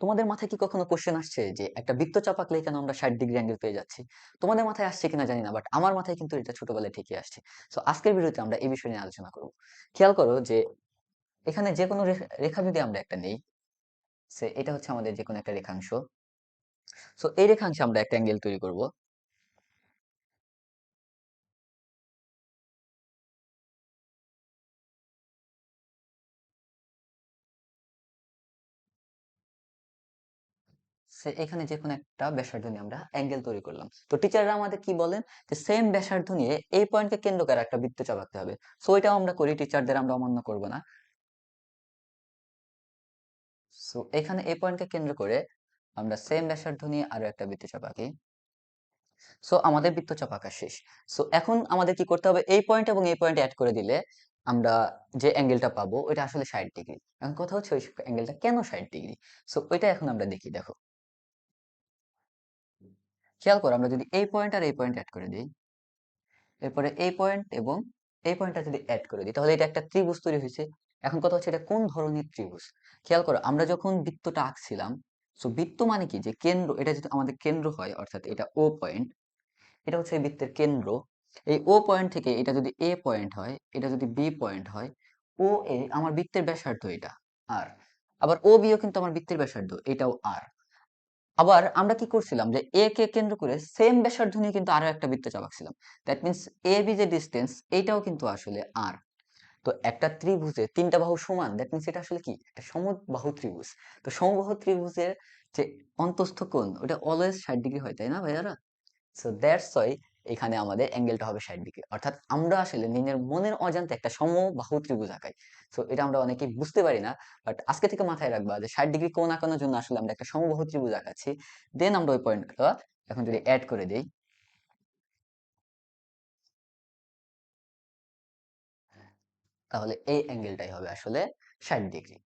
তোমাদের মাথায় কি কখনো কোশ্চেন আসছে যে একটা বৃত্তচাপ আঁকলে কেন আমরা 60 ডিগ্রি অ্যাঙ্গেল পেয়ে যাচ্ছি? তোমাদের মাথায় আসছে কিনা জানি না, বাট আমার মাথায় কিন্তু এটা ছোটবেলায় ঠিকই আসছে। সো আজকের ভিডিওতে আমরা এই বিষয় নিয়ে আলোচনা করব। খেয়াল করো যে এখানে যে কোনো রেখা যদি আমরা একটা নেই, এটা হচ্ছে আমাদের যে কোনো একটা রেখাংশ। সো এই রেখাংশে আমরা একটা অ্যাঙ্গেল তৈরি করব। এখানে যে কোনো একটা ব্যাসার্ধ নিয়ে আমরা অ্যাঙ্গেল তৈরি করলাম। তো টিচাররা আমাদের কি বলেন যে সেম ব্যাসার্ধ নিয়ে এই পয়েন্টকে কেন্দ্র করে একটা বৃত্তচাপ আঁকতে হবে। সো এটাও আমরা করি, টিচারদের আমরা অমান্য করব না। সো এখানে এই পয়েন্টকে কেন্দ্র করে আমরা সেম ব্যাসার্ধ নিয়ে আরো একটা বৃত্তচাপ আঁকি। সো আমাদের বৃত্তচাপ আঁকা শেষ। সো এখন আমাদের কি করতে হবে, এই পয়েন্ট এবং এই পয়েন্ট অ্যাড করে দিলে আমরা যে অ্যাঙ্গেলটা পাবো ওইটা আসলে 60 ডিগ্রি। এখন কথা হচ্ছে ওই অ্যাঙ্গেলটা কেন 60 ডিগ্রি। সো ওইটা এখন আমরা দেখি। দেখো, খেয়াল করো, আমরা যদি এই পয়েন্ট আর এই পয়েন্ট অ্যাড করে দিই, এরপরে এই পয়েন্ট এবং এই পয়েন্টটা যদি অ্যাড করে দিই, তাহলে এটা একটা ত্রিভুজ তৈরি হয়েছে। এখন কথা হচ্ছে এটা কোন ধরনের ত্রিভুজ। খেয়াল করো, আমরা যখন বৃত্তটা আঁকছিলাম, সো বৃত্ত মানে কি, যে কেন্দ্র, এটা যদি আমাদের কেন্দ্র হয়, অর্থাৎ এটা ও পয়েন্ট, এটা হচ্ছে এই বৃত্তের কেন্দ্র। এই ও পয়েন্ট থেকে এটা যদি এ পয়েন্ট হয়, এটা যদি বি পয়েন্ট হয়, ও এ আমার বৃত্তের ব্যাসার্ধ এটা আর, আবার ও বিও কিন্তু আমার বৃত্তের ব্যাসার্ধ, এটাও আর। আবার আমরা কি করছিলাম, যে এ কে কেন্দ্র করে সেম ব্যাসার্ধ নিয়ে কিন্তু আরো একটা বৃত্তচাপ আঁকছিলাম। দ্যাট মিন্স এ বি যে ডিস্টেন্স, এইটাও কিন্তু আসলে আর। তো একটা ত্রিভুজে তিনটা বাহু সমান, দ্যাট মিন্স এটা আসলে কি, একটা সমবাহু ত্রিভুজ। তো সমবাহু ত্রিভুজের যে অন্তস্থ কোণ, ওটা অলওয়েজ 60 ডিগ্রি হয়, তাই না ভাইয়ারা? সো দ্যাটস ওয়াই এখানে আমাদের অ্যাঙ্গেলটা হবে 60 ডিগ্রি। অর্থাৎ আমরা আসলে নিজের মনের অজান্তে একটা সমবাহু ত্রিভুজ আঁকাই। সো এটা আমরা অনেকেই বুঝতে পারি না, বাট আজকে থেকে মাথায় রাখবা যে 60 ডিগ্রি কোণ আঁকানোর জন্য আসলে আমরা একটা সমবাহু ত্রিভুজ আঁকাচ্ছি। দেন আমরা ওই পয়েন্টটা এখন যদি অ্যাড করে দেই, তাহলে এই অ্যাঙ্গেলটাই হবে আসলে 60 ডিগ্রি।